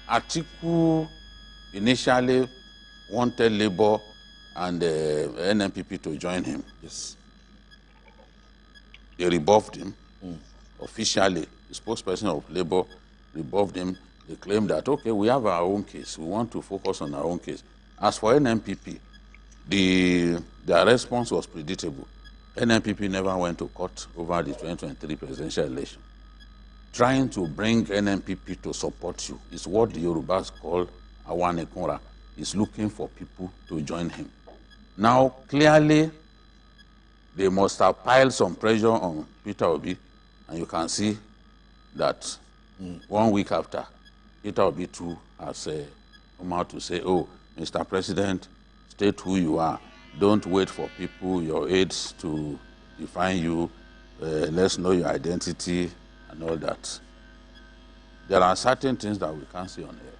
Atiku initially wanted Labour and NNPP to join him. Yes. They rebuffed him officially. The spokesperson of Labour rebuffed him. They claimed that, okay, we have our own case. We want to focus on our own case. As for NNPP, their response was predictable. NNPP never went to court over the 2023 presidential election. Trying to bring NNPP to support you is what the Yorubas call Awanekura. Is looking for people to join him. Now, clearly, they must have piled some pressure on Peter Obi, and you can see that 1 week after, Peter Obi too has come out to say, oh, Mr. President, state who you are. Don't wait for people, your aides, to define you. Let's know your identity and all that. There are certain things that we can't see on air.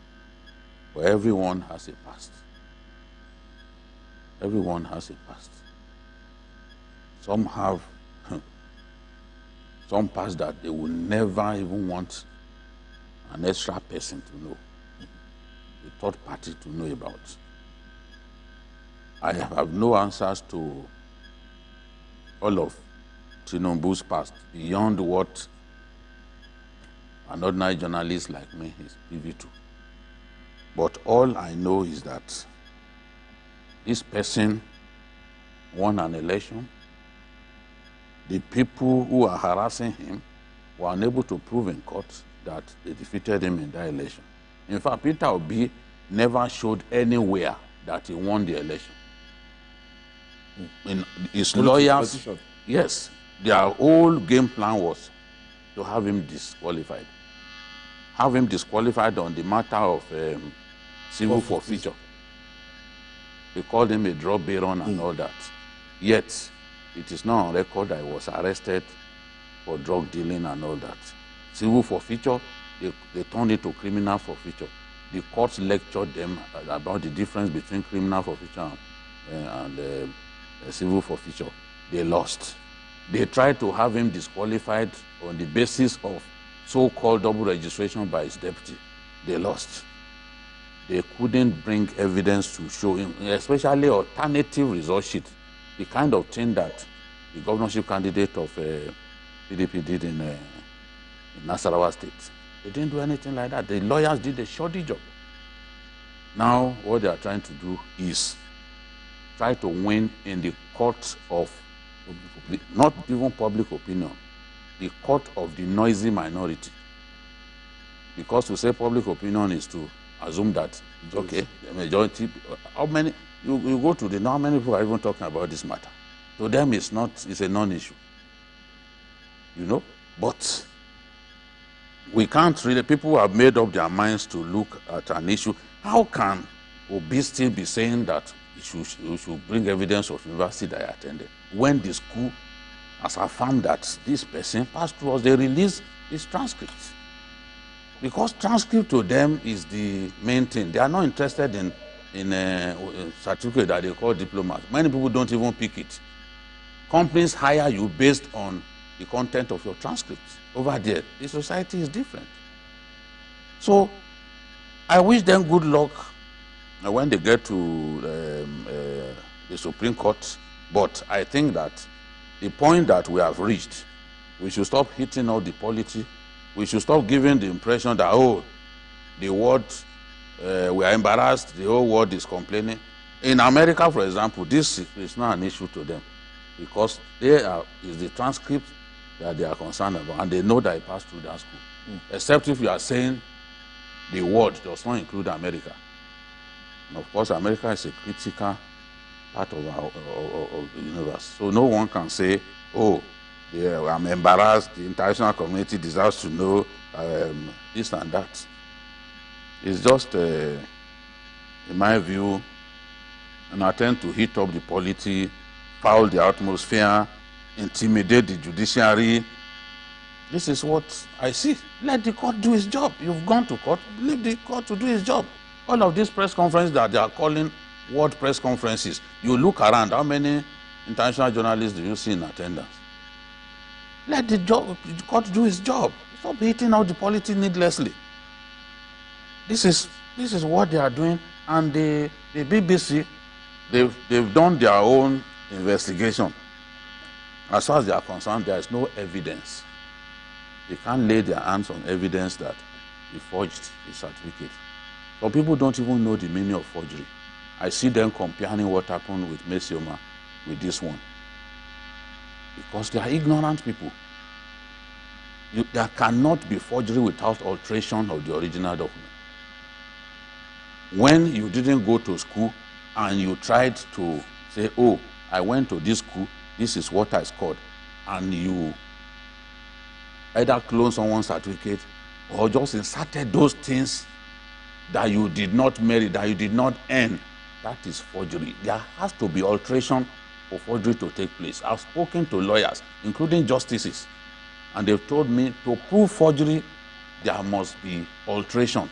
But everyone has a past. Everyone has a past. Some have some past that they will never even want an extra person to know, a third party to know about. I have no answers to all of Tinubu's past beyond what an ordinary journalist like me is privy to. But all I know is that this person won an election. The people who are harassing him were unable to prove in court that they defeated him in that election. In fact, Peter Obi never showed anywhere that he won the election. In his lawyers, yes, their whole game plan was to have him disqualified. Have him disqualified on the matter of civil forfeiture. They called him a drug baron and all that. Yet, it is not on record that he was arrested for drug dealing and all that. Civil forfeiture, they turned it to criminal forfeiture. The courts lectured them about the difference between criminal forfeiture and civil forfeiture. They lost. They tried to have him disqualified on the basis of so-called double registration by his deputy. They lost. They couldn't bring evidence to show him, especially alternative result sheet, the kind of thing that the governorship candidate of PDP did in Nasarawa State. They didn't do anything like that. The lawyers did a shoddy job. Now, what they are trying to do is try to win in the court of, not even public opinion, the court of the noisy minority. Because to say public opinion is to assume that, okay, the majority, how many, you go to how many people are even talking about this matter? To them, it's a non-issue. You know? But we can't really, people have made up their minds to look at an issue. How can Obi still be saying that we should bring evidence of university that I attended when the school has affirmed that this person passed through us? They release his transcripts. Because transcript to them is the main thing. They are not interested in a certificate that they call diplomas. Many people don't even pick it. Companies hire you based on the content of your transcripts. Over there, the society is different. So I wish them good luck when they get to the Supreme Court. But I think that the point that we have reached, we should stop hitting all the politics. We should stop giving the impression that, oh, the world, we are embarrassed, the whole world is complaining. In America, for example, this is not an issue to them because is the transcript that they are concerned about, and they know that it passed through that school. Except if you are saying the world does not include America. And of course, America is a critical part of of the universe. So no one can say, oh, I'm embarrassed, the international community deserves to know this and that. It's just, in my view, an attempt to heat up the polity, foul the atmosphere, intimidate the judiciary. This is what I see. Let the court do its job. You've gone to court, leave the court to do its job. All of these press conferences that they are calling world press conferences, you look around, how many international journalists do you see in attendance? Let the court do its job. Stop hitting out the polity needlessly. This is what they are doing, and the BBC, they've done their own investigation. As far as they are concerned, there is no evidence. They can't lay their hands on evidence that he forged a certificate. Some people don't even know the meaning of forgery. I see them comparing what happened with Mesioma with this one, because they are ignorant people. There cannot be forgery without alteration of the original document. When you didn't go to school and you tried to say, oh, I went to this school, this is what I scored, and you either clone someone's certificate or just inserted those things that you did not merit, that you did not earn, that is forgery. There has to be alteration for forgery to take place. I've spoken to lawyers, including justices, and they've told me to prove forgery, there must be alteration.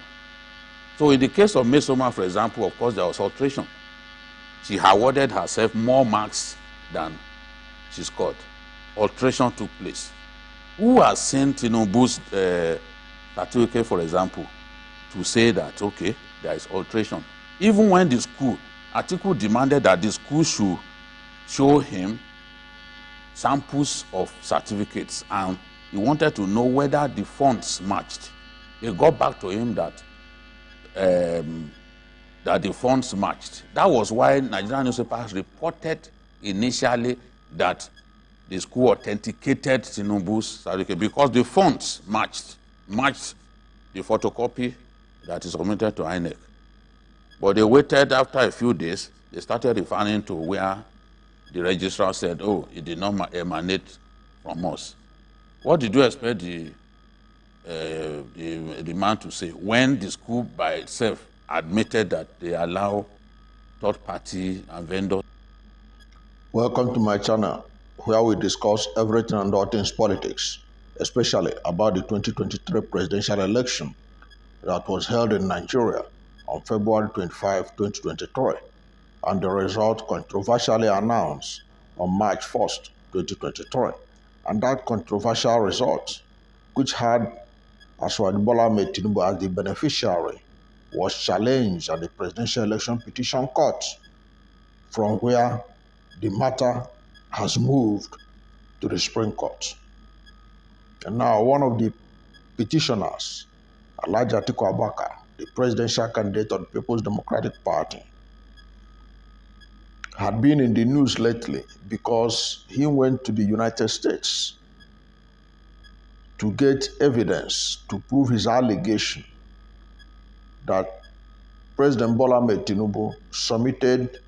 So in the case of Mesioma, for example, of course, there was alteration. She awarded herself more marks than she scored. Alteration took place. Who has seen Tinubu's certificate, for example, to say that, okay, there is alteration? Even when the school, Atiku demanded that the school should show him samples of certificates, and he wanted to know whether the fonts matched. They got back to him that the fonts matched. That was why Nigerian newspapers reported initially that the school authenticated Tinubu's certificate because the fonts matched the photocopy that is submitted to INEC. But they waited after a few days. They started referring to where the registrar said, oh, it did not emanate from us. What did you expect the man to say when the school by itself admitted that they allow third party and vendors? Welcome to my channel, where we discuss everything and all things politics, especially about the 2023 presidential election that was held in Nigeria on February 25, 2023, and the result controversially announced on March 1st, 2023. And that controversial result, which had Bola Tinubu as the beneficiary, was challenged at the Presidential Election Petition Court, from where the matter has moved to the Supreme Court. And now one of the petitioners, Alhaji Atiku Abubakar, the presidential candidate of the People's Democratic Party, had been in the news lately because he went to the United States to get evidence to prove his allegation that President Bola Tinubu submitted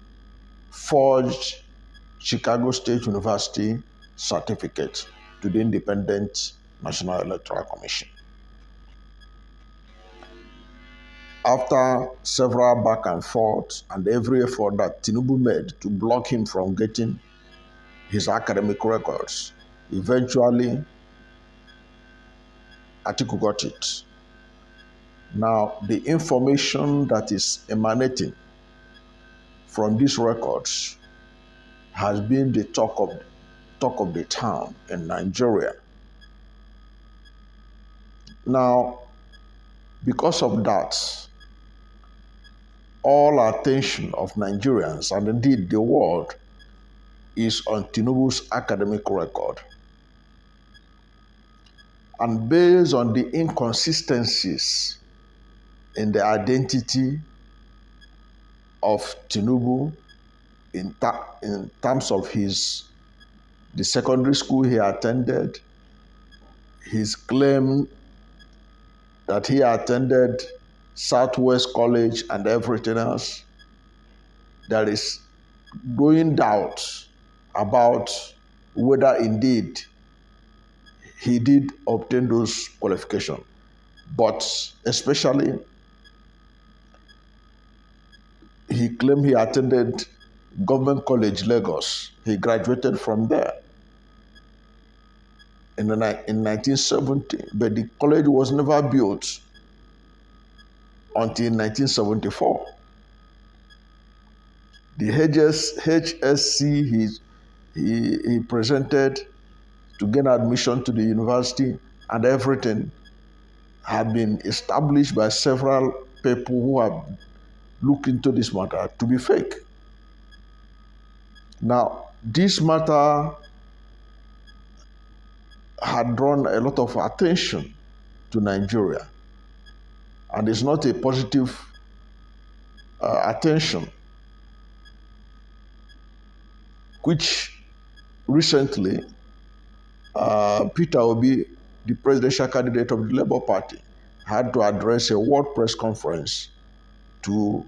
forged Chicago State University certificate to the Independent National Electoral Commission. After several back and forth and every effort that Tinubu made to block him from getting his academic records, eventually Atiku got it. Now, the information that is emanating from these records has been the talk of the town in Nigeria. Now, because of that, all attention of Nigerians and indeed the world is on Tinubu's academic record. And based on the inconsistencies in the identity of Tinubu in terms of the secondary school he attended, his claim that he attended Southwest College and everything else, there is growing doubt about whether indeed he did obtain those qualifications. But especially, he claimed he attended Government College, Lagos. He graduated from there in 1970, but the college was never built until 1974. The HSC he presented to gain admission to the university and everything had been established by several people who have looked into this matter to be fake. Now, this matter had drawn a lot of attention to Nigeria, and it's not a positive attention, which recently Peter Obi, the presidential candidate of the Labour Party, had to address a world press conference to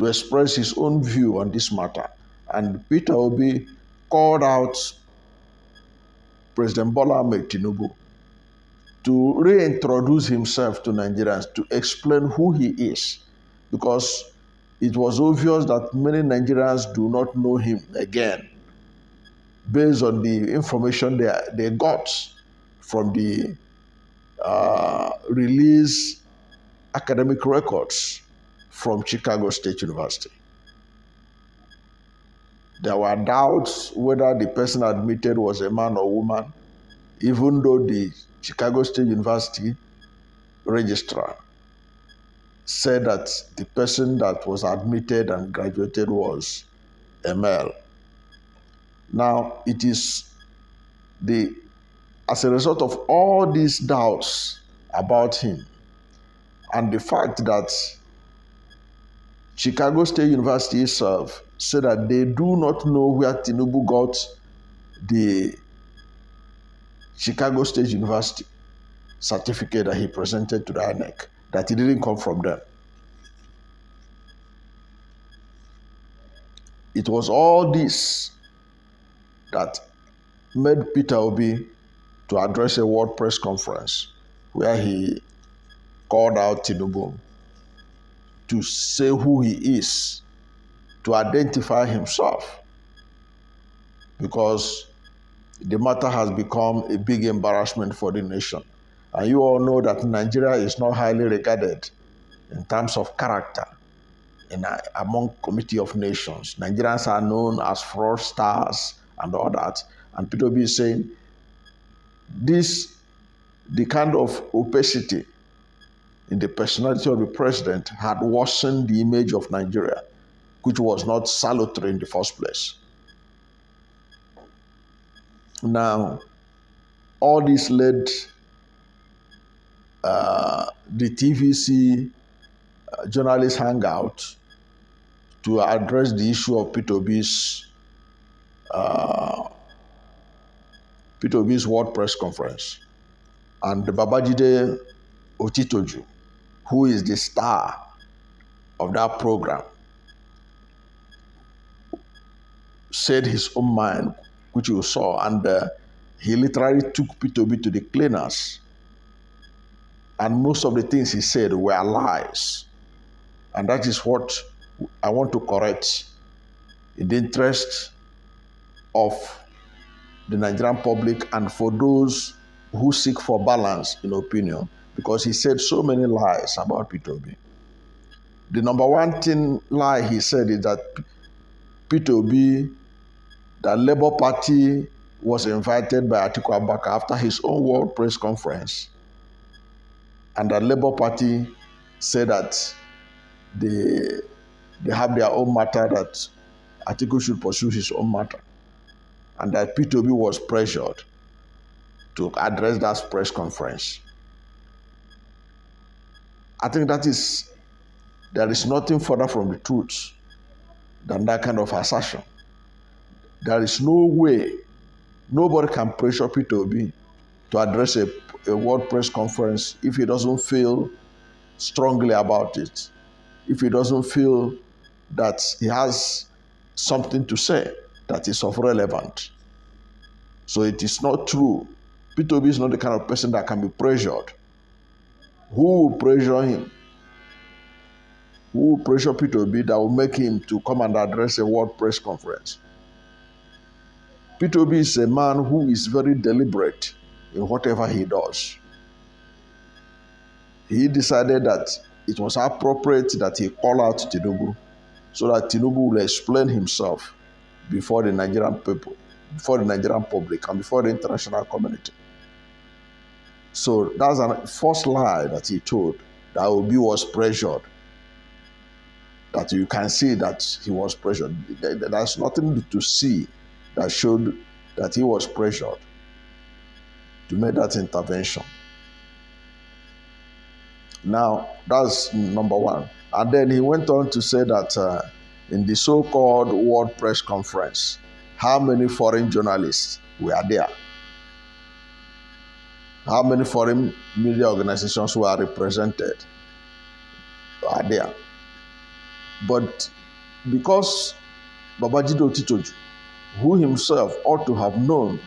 express his own view on this matter. And Peter Obi called out President Bola Ahmed Tinubu to reintroduce himself to Nigerians, to explain who he is, because it was obvious that many Nigerians do not know him again, based on the information they got from the released academic records from Chicago State University. There were doubts whether the person admitted was a man or woman, even though the Chicago State University registrar said that the person that was admitted and graduated was a male. Now, it is as a result of all these doubts about him and the fact that Chicago State University itself said that they do not know where Tinubu got the Chicago State University certificate that he presented to the INEC, that it didn't come from them. It was all this that made Peter Obi to address a world press conference where he called out Tinubu to say who he is, to identify himself, because the matter has become a big embarrassment for the nation. And you all know that Nigeria is not highly regarded in terms of character among Committee of Nations. Nigerians are known as fraudsters and all that. And Peter Obi is saying the kind of opacity in the personality of the president had worsened the image of Nigeria, which was not salutary in the first place. Now, all this led the TVC Journalists Hangout to address the issue of Peter Obi's World Press Conference. And Babajide Otitoju, who is the star of that program, said his own mind, which you saw, and he literally took Peter Obi to the cleaners. And most of the things he said were lies. And that is what I want to correct in the interest of the Nigerian public and for those who seek for balance in opinion, because he said so many lies about Peter Obi. The number one lie he said is that Peter Obi, the Labour Party was invited by Atiku Abubakar after his own world press conference, and the Labour Party said that they have their own matter, that Atiku should pursue his own matter, and that Peter Obi was pressured to address that press conference. I think there is nothing further from the truth than that kind of assertion. There is no way, nobody can pressure Peter Obi to address a world press conference if he doesn't feel strongly about it, if he doesn't feel that he has something to say that is of relevance. So it is not true. Peter Obi is not the kind of person that can be pressured. Who will pressure him? Who will pressure Peter Obi that will make him to come and address a world press conference? Peter Obi is a man who is very deliberate in whatever he does. He decided that it was appropriate that he call out Tinubu so that Tinubu will explain himself before the Nigerian people, before the Nigerian public, and before the international community. So that's the first lie that he told, that Obi was pressured, that you can see that he was pressured. There's nothing to see that showed that he was pressured to make that intervention. Now, that's number one. And then he went on to say that in the so-called World Press Conference, how many foreign journalists were there? How many foreign media organizations were represented are there? But because Babajide Otitoju, who himself ought to have known,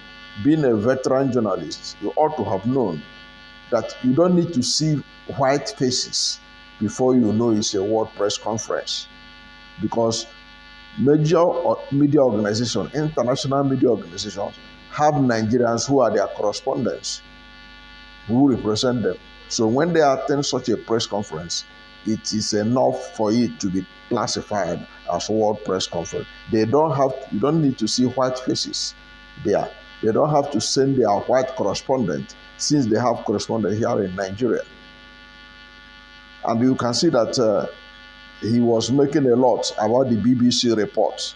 being a veteran journalist, you ought to have known that you don't need to see white faces before you know it's a World Press Conference. Because major media organizations, international media organizations, have Nigerians who are their correspondents, who represent them. So when they attend such a press conference, it is enough for it to be classified as World Press Conference. You don't need to see white faces there. They don't have to send their white correspondent, since they have correspondent here in Nigeria. And you can see that he was making a lot about the BBC report,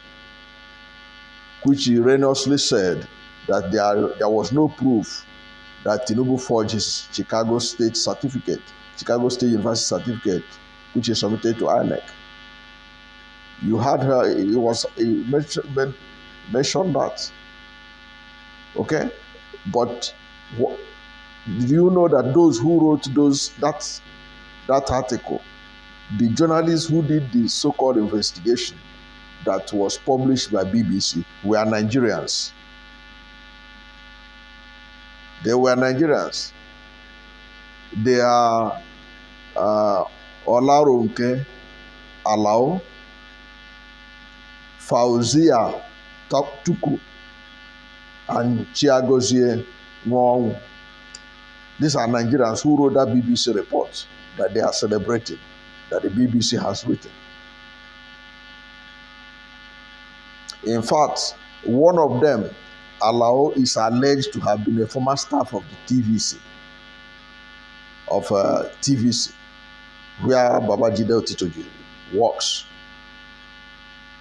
which he erroneously said that there was no proof that Tinubu forged his Chicago State University certificate, which is submitted to INEC. You had her, he mentioned that. Okay? But did you know that those who wrote that article, the journalists who did the so-called investigation that was published by BBC, were Nigerians? They were Nigerians. They are Olaronke Alao, Fauzia Tuku, and Chiagozie Nwonwu. These are Nigerians who wrote that BBC report that they are celebrating, that the BBC has written. In fact, one of them, Alao, is alleged to have been a former staff of the TVC, where Babajide Otitoju works.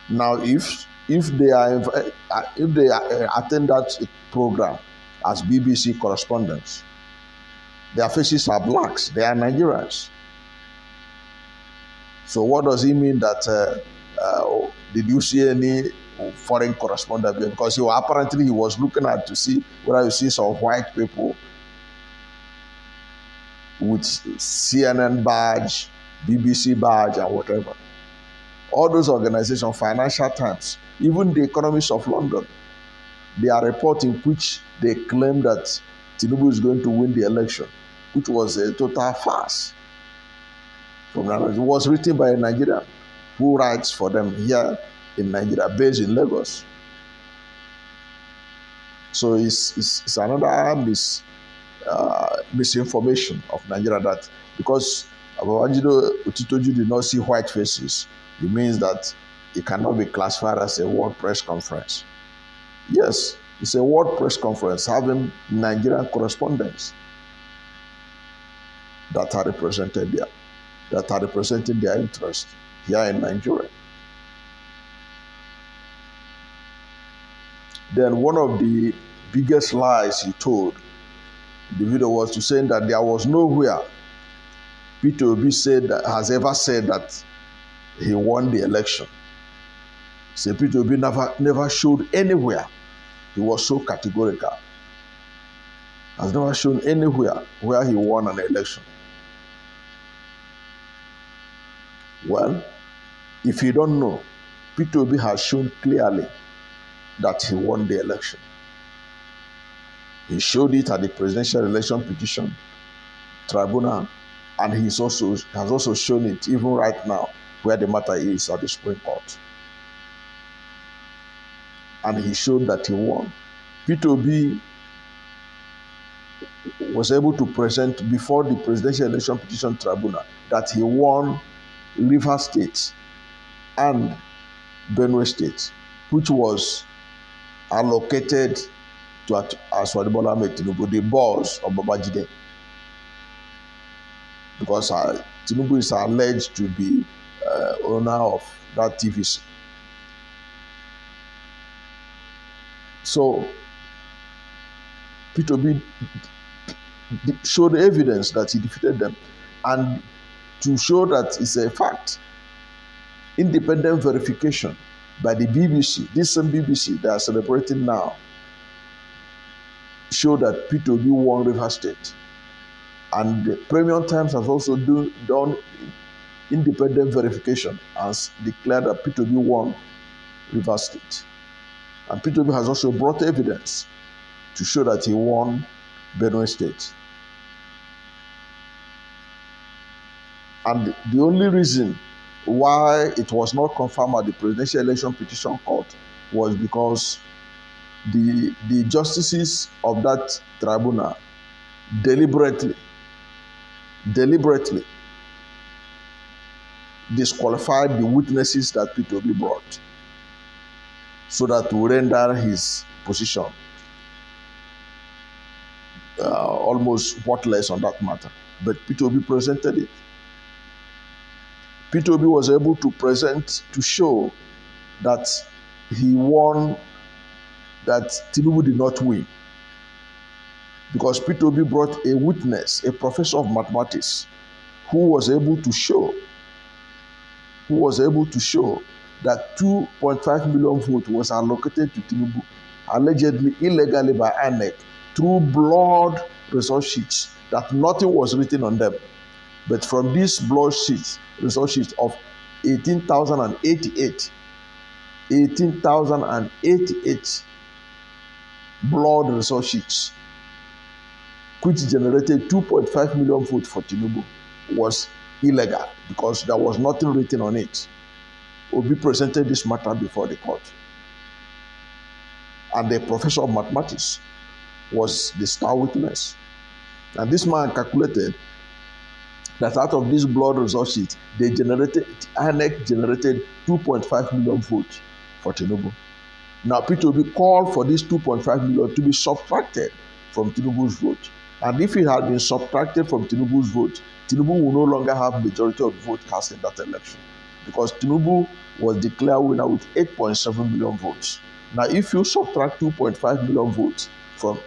Now, if they attend that program as BBC correspondents, their faces are blacks. They are Nigerians. So what does it mean that did you see any foreign correspondent? Because apparently he was looking at to see whether you see some white people with CNN badge, BBC badge, and whatever. All those organizations, Financial Times, even the Economist of London, they are reporting which they claim that Tinubu is going to win the election, which was a total farce. It was written by a Nigerian who writes for them here in Nigeria, based in Lagos. So it's another misinformation of Nigeria, that because Babajide Otitoju did not see white faces, it means that it cannot be classified as a World Press Conference. Yes, it's a World Press Conference having Nigerian correspondents that are represented there, that are representing their interest here in Nigeria. Then one of the biggest lies he told in the video was to say that there was nowhere Peter Obi has ever said that he won the election. So Peter Obi never showed anywhere. He was so categorical. Has never shown anywhere where he won an election. Well, if you don't know, Peter Obi has shown clearly that he won the election. He showed it at the Presidential Election Petition Tribunal, and he has also shown it even right now where the matter is at the Supreme Court. And he showed that he won. Peter Obi was able to present before the Presidential Election Petition Tribunal that he won Rivers State and Benue State, which was allocated to Asiwaju Bola Ahmed Tinubu, the boss of Babajide. because Tinubu is alleged to be owner of that TVC. So Peter Obi showed evidence that he defeated them, and to show that it's a fact, independent verification by the BBC, this same BBC they are celebrating now, show that Peter Obi won Rivers State. And the Premium Times has also done independent verification and declared that Peter Obi won Rivers State. And Peter Obi has also brought evidence to show that he won Benue State. And the only reason why it was not confirmed at the Presidential Election Petition Court was because the justices of that tribunal deliberately disqualified the witnesses that Peter Obi brought, so that to render his position almost worthless on that matter. But Peter Obi presented it. Peter Obi was able to present, to show that he won, that Tinubu did not win. Because Peter Obi brought a witness, a professor of mathematics, who was able to show that 2.5 million votes was allocated to Tinubu, allegedly illegally by INEC, through blood result sheets, that nothing was written on them. But from these blood sheets, result sheets of 18,088 blood result sheets, which generated 2.5 million votes for Tinubu, was illegal because there was nothing written on it. Obi presented this matter before the court. And the professor of mathematics was the star witness. And this man calculated that out of this blood result sheet, INEC generated 2.5 million votes for Tinubu. Now, Peter Obi called for this 2.5 million to be subtracted from Tinubu's vote. And if it had been subtracted from Tinubu's vote, Tinubu will no longer have majority of the vote cast in that election, because Tinubu was declared winner with 8.7 million votes. Now, if you subtract 2.5 million votes from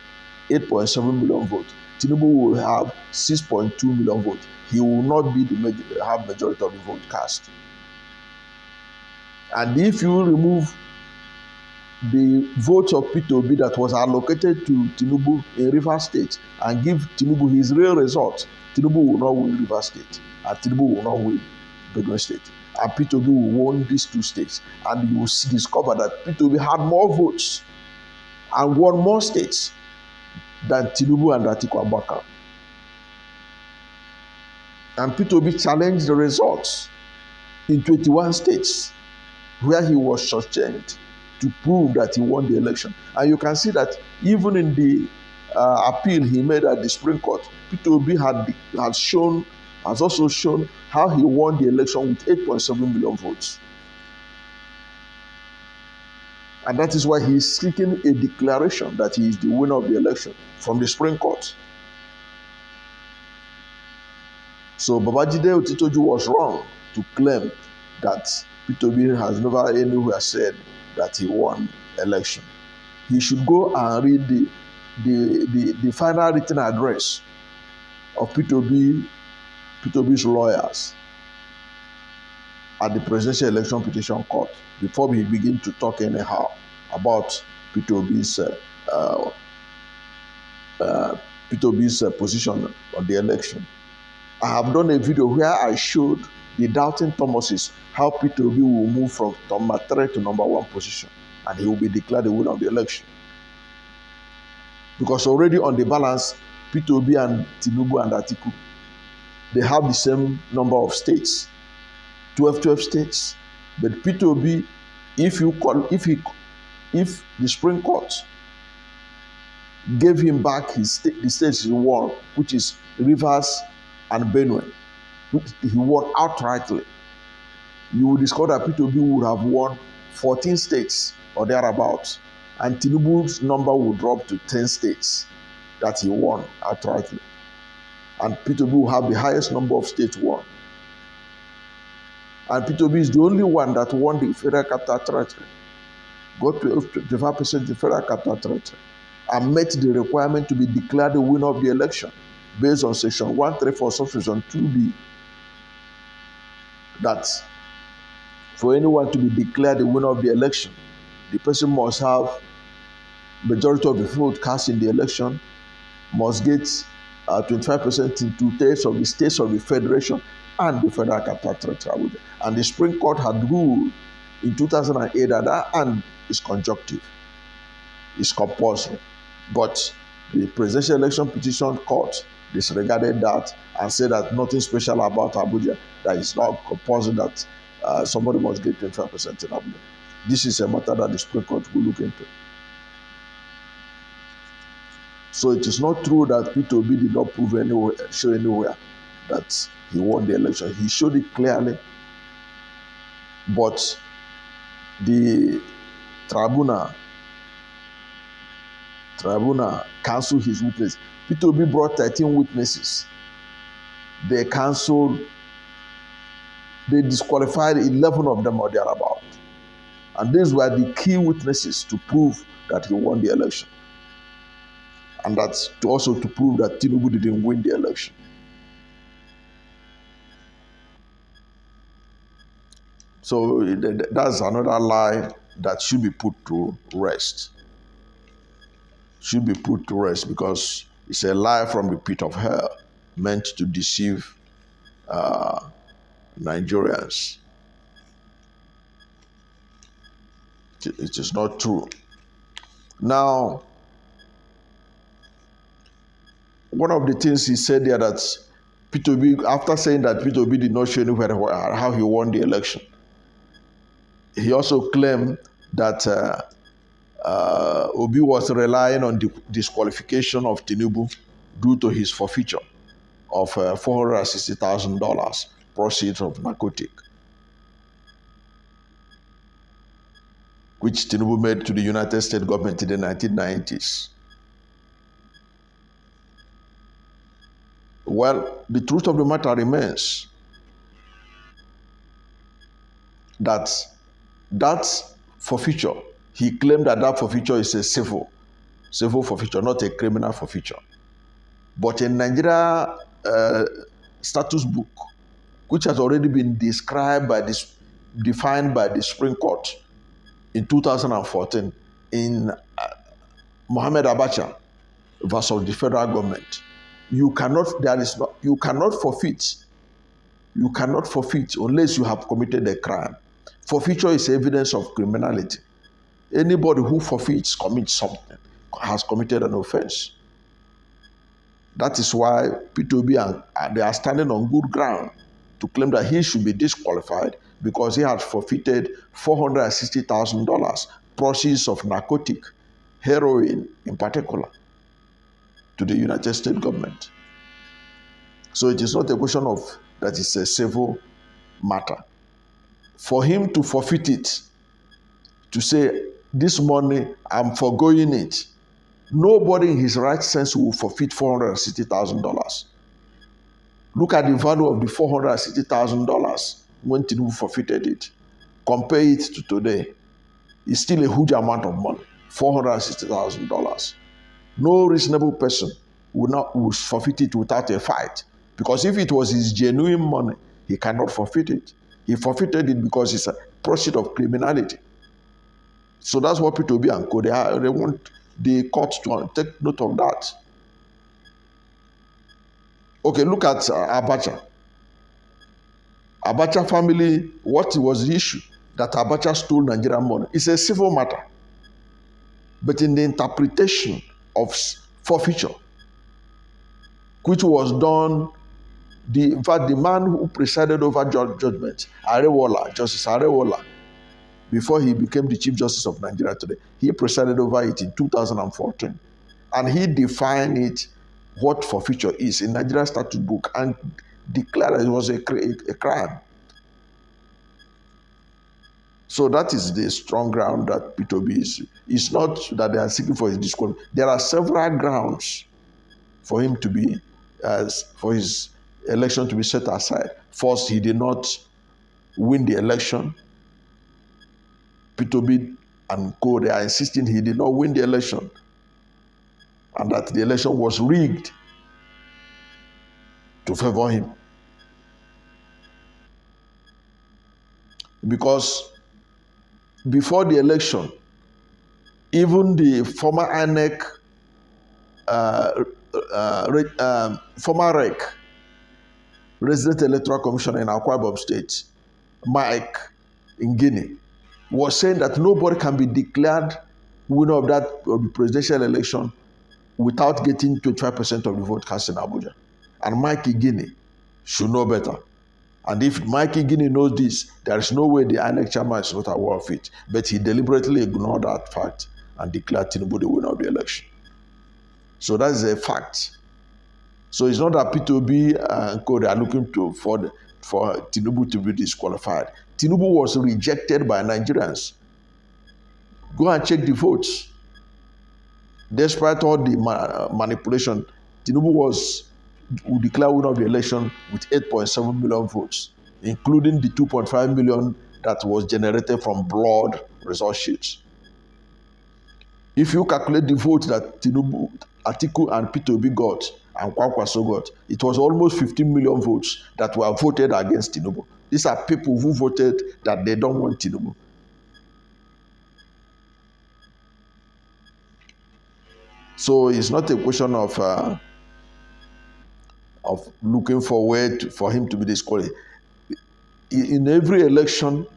8.7 million votes, Tinubu will have 6.2 million votes. He will not be have majority of the vote cast. And if you remove the votes of Peter Obi that was allocated to Tinubu in Rivers State and give Tinubu his real result, Tinubu will not win Rivers State, and Tinubu will not win Benue State. And Peter Obi will win these two states. And you will discover that Peter Obi had more votes and won more states than Tinubu and Atiku Abubakar. And Peter Obi challenged the results in 21 states where he was shortchanged to prove that he won the election. And you can see that even in the appeal he made at the Supreme Court, Peter Obi has also shown how he won the election with 8.7 million votes. And that is why he is seeking a declaration that he is the winner of the election from the Supreme Court. So Babajide Otitoju was wrong to claim that Peter Obi has never anywhere said that he won election. He should go and read the final written address of Peter Obi's lawyers at the Presidential Election Petition Court before we begin to talk anyhow about Peter Obi's position on the election. I have done a video where I showed the doubting Thomases how Peter Obi will move from number 3 to number 1 position, and he will be declared the winner of the election. Because already on the balance, Peter Obi and Tinubu and Atiku, they have the same number of states, 12 states. But Peter Obi, if the Supreme Court gave him back the states he won, which is Rivers and Benue, which he won outrightly, you will discover that Peter Obi would have won 14 states or thereabouts, and Tinubu's number will drop to 10 states that he won outrightly. and Peter Obi will have the highest number of states won. And Peter Obi is the only one that won the Federal Capital Territory, got to 25% the Federal Capital Territory, and met the requirement to be declared the winner of the election based on Section 134, Subsection 2B, that for anyone to be declared the winner of the election, the person must have majority of the vote cast in the election, must get 25% in 2/3 of the states of the federation and the Federal Capital Territory. And the Supreme Court had ruled in 2008 that and is conjunctive, is compulsory. But the Presidential Election Petition Court disregarded that and said that nothing special about Abuja, that it's not compulsory that somebody must get 25% in Abuja. This is a matter that the Supreme Court will look into. So it is not true that Peter Obi did not show anywhere that he won the election. He showed it clearly, but the tribunal cancelled his witness. Peter Obi brought 13 witnesses. They disqualified 11 of them or thereabout. And these were the key witnesses to prove that he won the election. And that's also to prove that Tinubu didn't win the election. So that's another lie that should be put to rest. Should be put to rest because it's a lie from the pit of hell meant to deceive Nigerians. It is not true. Now, one of the things he said there that Peter Obi, after saying that Peter Obi did not show anywhere how he won the election, he also claimed that Obi was relying on the disqualification of Tinubu due to his forfeiture of $460,000 proceeds of narcotic, which Tinubu made to the United States government in the 1990s. Well, the truth of the matter remains that forfeiture, he claimed that forfeiture is a civil forfeiture, not a criminal forfeiture. But in Nigeria status book, which has already been defined by the Supreme Court in 2014 in Mohammed Abacha versus the federal government, you cannot forfeit. You cannot forfeit unless you have committed a crime. Forfeiture is evidence of criminality. Anybody who forfeits commits something, has committed an offense. That is why Peter Obi they are standing on good ground to claim that he should be disqualified because he has forfeited $460,000 proceeds of narcotic, heroin in particular, to the United States government. So it is not a question of that it's a civil matter. For him to forfeit it, to say, this money, I'm forgoing it, nobody in his right sense will forfeit $460,000. Look at the value of the $460,000 when Tinubu forfeited it. Compare it to today. It's still a huge amount of money, $460,000. No reasonable person will forfeit it without a fight. Because if it was his genuine money, he cannot forfeit it. He forfeited it because it's a proceed of criminality. So that's what Peter Obi and Co. They want the court to take note of that. Okay, look at Abacha. Abacha family, what was the issue? That Abacha stole Nigerian money. It's a civil matter. But in the interpretation of forfeiture, which was done, in fact, the man who presided over judgment, Justice Arewola, before he became the Chief Justice of Nigeria today, he presided over it in 2014. And he defined it, what forfeiture is, in Nigeria statute book, and declared it was a crime. So that is the strong ground that Peter Obi is. It's not that they are seeking for his disqualification. There are several grounds for him to be as for his election to be set aside. First, he did not win the election. Peter Obi and co, they are insisting he did not win the election and that the election was rigged to favor him. Because before the election, even the former INEC, former REC, Resident Electoral Commissioner in Akwa Ibom State, Mike Ngini, was saying that nobody can be declared winner of the presidential election without getting 25% of the vote cast in Abuja. And Mike Ngini should know better. And if Mike Ngini knows this, there is no way the INEC chairman is not aware of it. But he deliberately ignored that fact and declared Tinubu the winner of the election. So that is a fact. So it's not that Peter Obi and co, they are looking for Tinubu to be disqualified. Tinubu was rejected by Nigerians. Go and check the votes. Despite all the manipulation, Tinubu was declared winner of the election with 8.7 million votes, including the 2.5 million that was generated from blood result sheets. If you calculate the votes that Tinubu, Atiku, and Peter Obi got, and Kwankwaso got, it was almost 15 million votes that were voted against Tinubu. These are people who voted that they don't want Tinubu. So it's not a question of looking for way for him to be disqualified. In every election,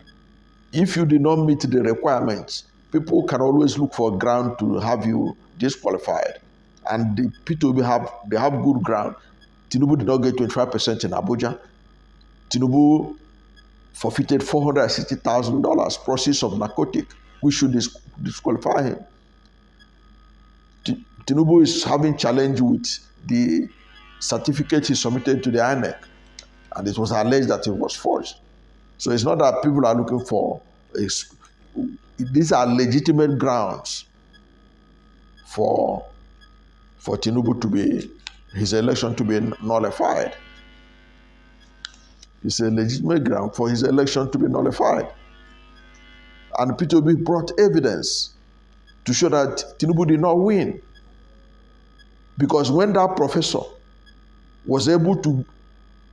if you did not meet the requirements, people can always look for ground to have you disqualified. And the Peter Obi they have good ground. Tinubu did not get 25% in Abuja. Tinubu forfeited $460,000 proceeds of narcotic, which should disqualify him. Tinubu is having challenge with the certificate he submitted to the INEC, and it was alleged that it was forged. So it's not that people are looking for, these are legitimate grounds for Tinubu to be, his election to be nullified. It's a legitimate ground for his election to be nullified. And Peter Obi brought evidence to show that Tinubu did not win. Because when that professor was able to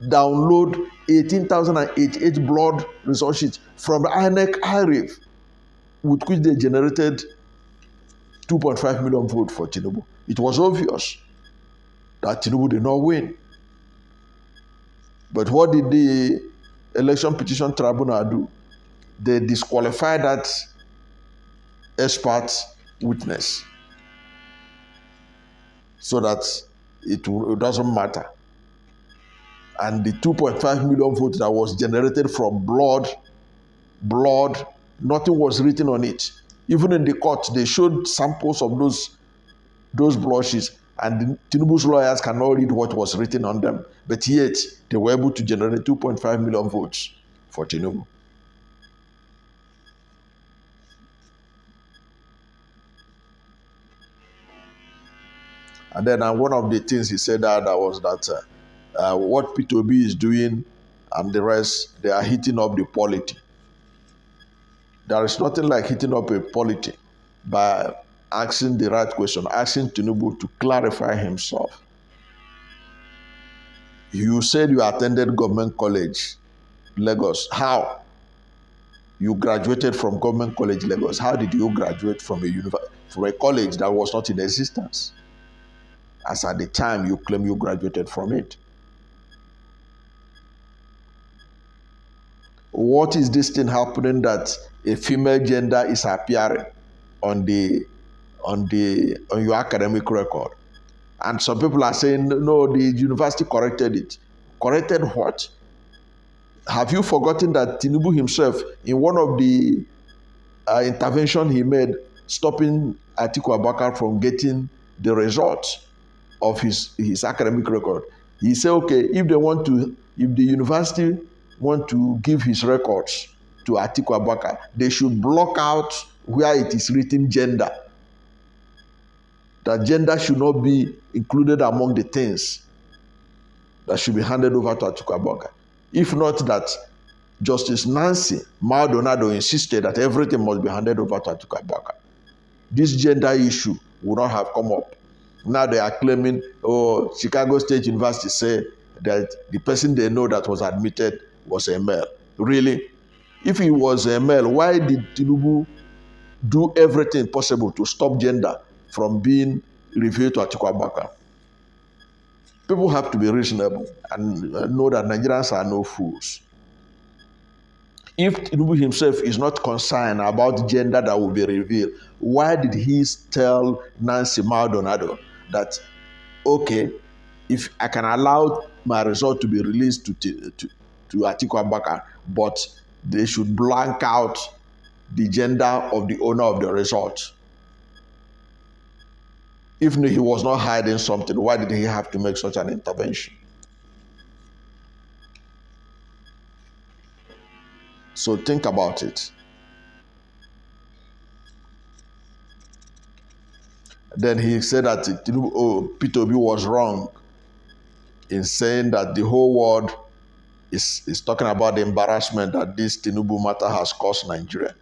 download 18,088 blood result sheets from the INEC IRIF, with which they generated 2.5 million votes for Tinubu, it was obvious that Tinubu did not win. But what did the Election Petition Tribunal do? They disqualified that expert witness so that it doesn't matter. And the 2.5 million votes that was generated from blood, nothing was written on it. Even in the court, they showed samples of those blood sheets, and Tinubu's lawyers cannot read what was written on them. But yet, they were able to generate 2.5 million votes for Tinubu. And then one of the things he said that was that what Peter Obi is doing and the rest, they are heating up the polity. There is nothing like heating up a polity by asking the right question, asking Tinubu to clarify himself. You said you attended Government College, Lagos. How? You graduated from Government College, Lagos. How did you graduate from a college that was not in existence? As at the time you claim you graduated from it. What is this thing happening that a female gender is appearing on your academic record? And some people are saying, no, the university corrected it. Corrected what? Have you forgotten that Tinubu himself, in one of the intervention he made, stopping Atiku Abubakar from getting the results of his academic record, he said, okay, if the university want to give his records to Atiku Abubakar, they should block out where it is written gender. That gender should not be included among the things that should be handed over to Atiku Abubakar. If not that, Justice Nancy Maldonado insisted that everything must be handed over to Atiku Abubakar, this gender issue would not have come up. Now they are claiming, oh, Chicago State University say that the person they know that was admitted was a male. Really? If he was a male, why did Tinubu do everything possible to stop gender from being revealed to Atiku Abubakar? People have to be reasonable and know that Nigerians are no fools. If Tinubu himself is not concerned about gender that will be revealed, why did he tell Nancy Maldonado that, okay, if I can allow my result to be released to Atiku Abubakar, but they should blank out the gender of the owner of the result? If he was not hiding something, why did he have to make such an intervention? So think about it. Then he said that Peter Obi was wrong in saying that the whole world is talking about the embarrassment that this Tinubu matter has caused Nigeria.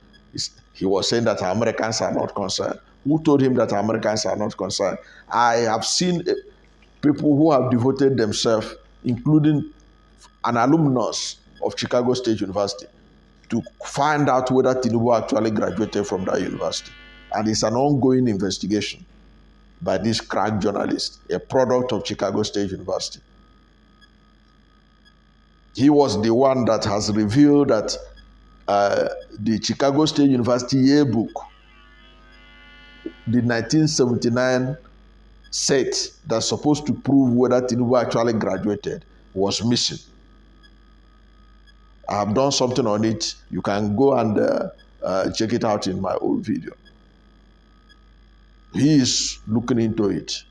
He was saying that Americans are not concerned. Who told him that Americans are not concerned? I have seen people who have devoted themselves, including an alumnus of Chicago State University, to find out whether Tinubu actually graduated from that university. And it's an ongoing investigation by this crack journalist, a product of Chicago State University. He was the one that has revealed that the Chicago State University yearbook, the 1979 set that's supposed to prove whether Tinubu actually graduated, was missing. I have done something on it. You can go and check it out in my old video. He is looking into it.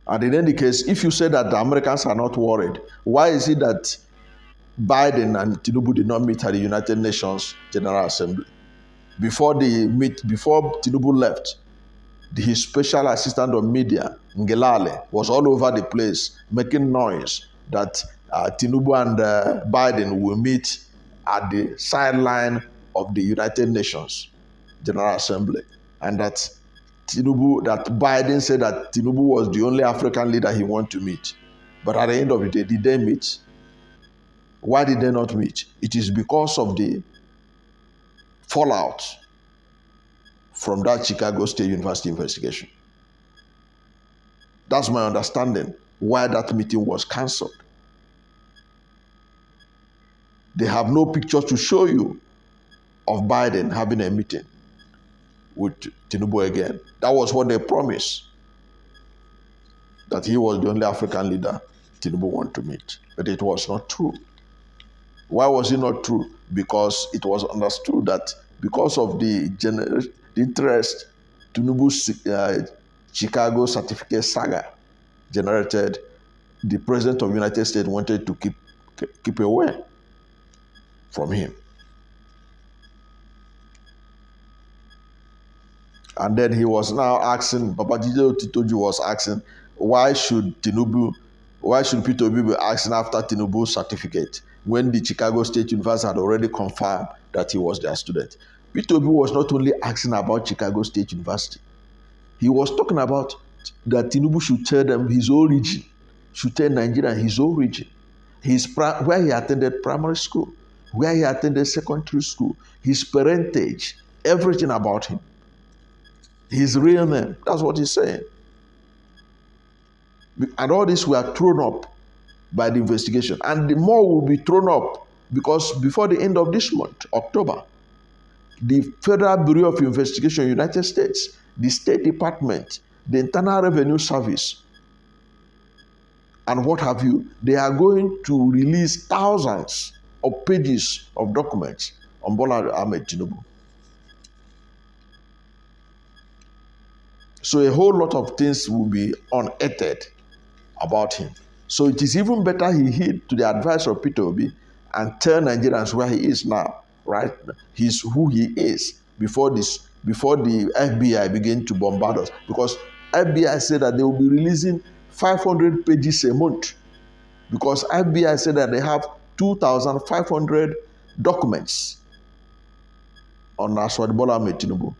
And in any case, if you say that the Americans are not worried, why is it that Biden and Tinubu did not meet at the United Nations General Assembly? Before Tinubu left, his special assistant on media, Ngelale, was all over the place making noise that Tinubu and Biden will meet at the sideline of the United Nations General Assembly, and that Biden said that Tinubu was the only African leader he wanted to meet. But at the end of the day, did they meet? Why did they not meet? It is because of the fallout from that Chicago State University investigation. That's my understanding why that meeting was cancelled. They have no pictures to show you of Biden having a meeting with Tinubu again. That was what they promised, that he was the only African leader Tinubu wanted to meet. But it was not true. Why was it not true? Because it was understood that because of the interest Tinubu's Chicago certificate saga generated, the President of the United States wanted to keep away from him. And then he was now asking, Babajide Otitoju was asking, why should Peter Obi be asking after Tinubu's certificate when the Chicago State University had already confirmed that he was their student? Peter Obi was not only asking about Chicago State University. He was talking about that Tinubu should tell them his origin, should tell Nigeria his origin, where he attended primary school, where he attended secondary school, his parentage, everything about him. His real name. That's what he's saying. And all this were thrown up by the investigation. And the more will be thrown up because before the end of this month, October, the Federal Bureau of Investigation, United States, the State Department, the Internal Revenue Service, and what have you, they are going to release thousands of pages of documents on Bola Ahmed Tinubu. So a whole lot of things will be unearthed about him. So it is even better he heed to the advice of Peter Obi and tell Nigerians where he is now, right? He's who he is before the FBI begin to bombard us. Because FBI said that they will be releasing 500 pages a month, because FBI said that they have 2,500 documents on Aswad Bola Ahmed Tinubu,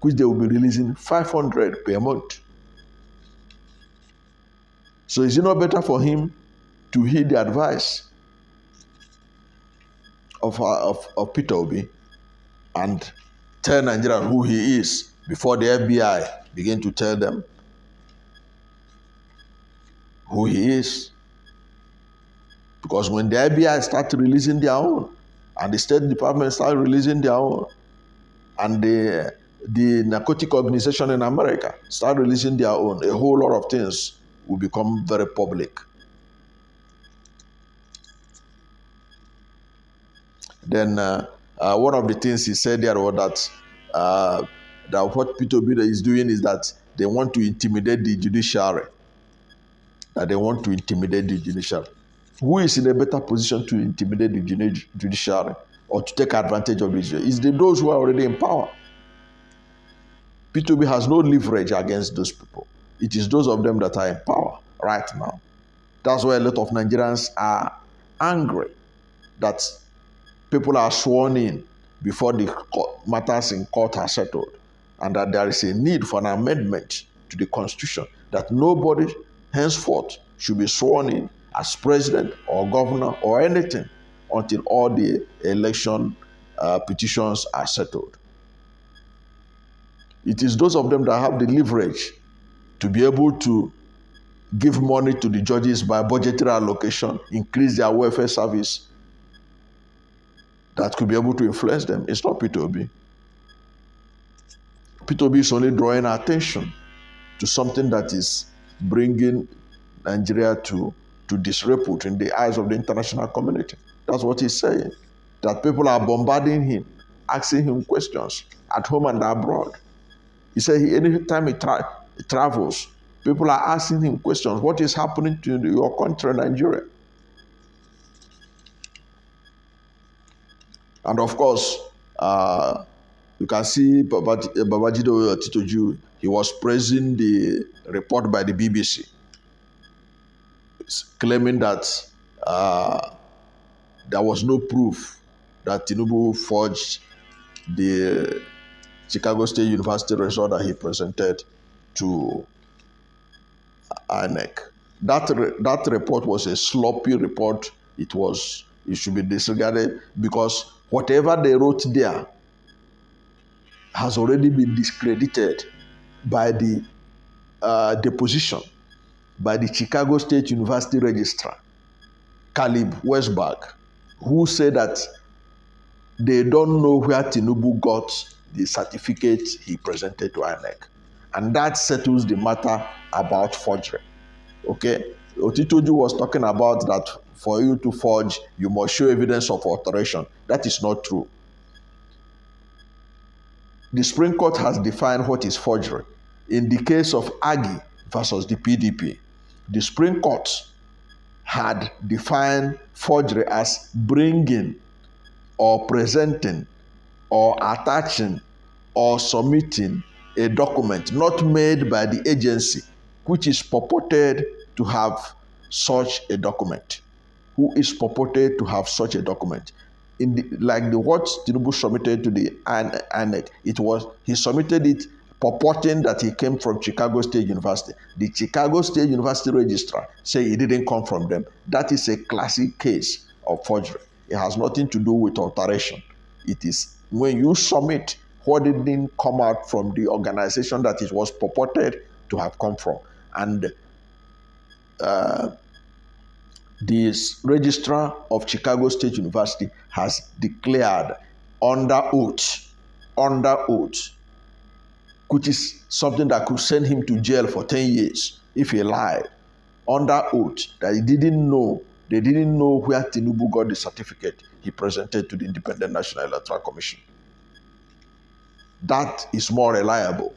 which they will be releasing 500 per month. So is it not better for him to heed the advice of Peter Obi and tell Nigerians who he is before the FBI begin to tell them who he is? Because when the FBI start releasing their own, and the State Department start releasing their own, and the narcotic organization in America start releasing their own, a whole lot of things will become very public. Then one of the things he said there was that what Peter Obi is doing is that they want to intimidate the judiciary. Who is in a better position to intimidate the judiciary or to take advantage of the judiciary? It's those who are already in power. Peter Obi has no leverage against those people. It is those of them that are in power right now. That's why a lot of Nigerians are angry that people are sworn in before the matters in court are settled, and that there is a need for an amendment to the Constitution, that nobody henceforth should be sworn in as president or governor or anything until all the election petitions are settled. It is those of them that have the leverage to be able to give money to the judges by budgetary allocation, increase their welfare service, that could be able to influence them. It's not Peter Obi. Peter Obi is only drawing attention to something that is bringing Nigeria to disrepute in the eyes of the international community. That's what he's saying. That people are bombarding him, asking him questions at home and abroad. He said anytime he travels, people are asking him questions. What is happening to your country, Nigeria? And of course, you can see Babajide Otitoju, he was praising the report by the BBC, claiming that there was no proof that Tinubu forged the Chicago State University result that he presented to INEC. That report was a sloppy report. It should be disregarded, because whatever they wrote there has already been discredited by the deposition by the Chicago State University registrar, Caleb Westberg, who said that they don't know where Tinubu got the certificate he presented to INEC. And that settles the matter about forgery. Okay? Otitoju was talking about that for you to forge, you must show evidence of alteration. That is not true. The Supreme Court has defined what is forgery. In the case of Agi versus the PDP, the Supreme Court had defined forgery as bringing or presenting or attaching or submitting a document not made by the agency which is purported to have such a document. Who is purported to have such a document? Like what Tinubu submitted to the INEC, he submitted it purporting that he came from Chicago State University. The Chicago State University registrar said he didn't come from them. That is a classic case of forgery. It has nothing to do with alteration. It is when you submit what didn't come out from the organization that it was purported to have come from. And the registrar of Chicago State University has declared under oath, which is something that could send him to jail for 10 years if he lied, under oath, that they didn't know where Tinubu got the certificate he presented to the Independent National Electoral Commission. That is more reliable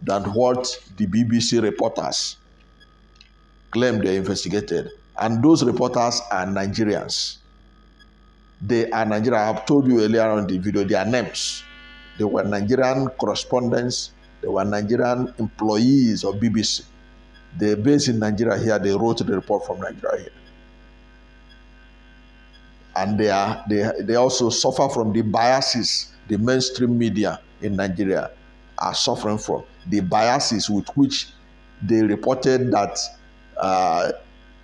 than what the BBC reporters claim they investigated. And those reporters are Nigerians. They are Nigerian. I have told you earlier on in the video their names. They were Nigerian correspondents. They were Nigerian employees of BBC. They're based in Nigeria here. They wrote the report from Nigeria here. And they also suffer from the biases the mainstream media in Nigeria are suffering from. The biases with which they reported that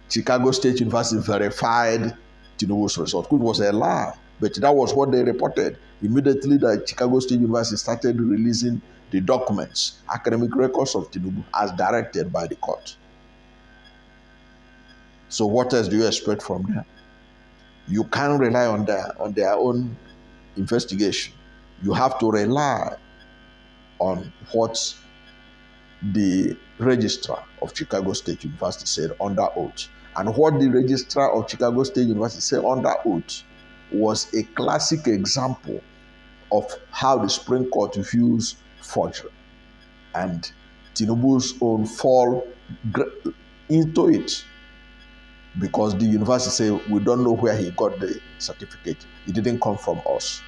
Chicago State University verified Tinubu's result, which was a lie. But that was what they reported. Immediately, the Chicago State University started releasing the documents, academic records of Tinubu, as directed by the court. So what else do you expect from them? You can't rely on their own investigation. You have to rely on what the registrar of Chicago State University said under oath. And what the registrar of Chicago State University said under oath was a classic example of how the Supreme Court views forgery. And Tinubu's own fall into it, because the university said, we don't know where he got the certificate. It didn't come from us.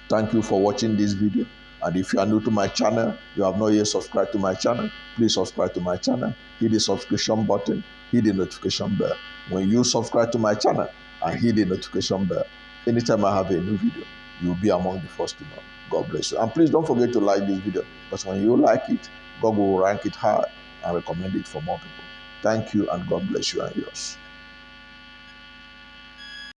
Thank you for watching this video. And if you are new to my channel, you have not yet subscribed to my channel, please subscribe to my channel. Hit the subscription button, hit the notification bell. When you subscribe to my channel and hit the notification bell, anytime I have a new video, you'll be among the first to know. God bless you. And please don't forget to like this video, because when you like it, God will rank it high and recommend it for more people. Thank you, and God bless you and yours.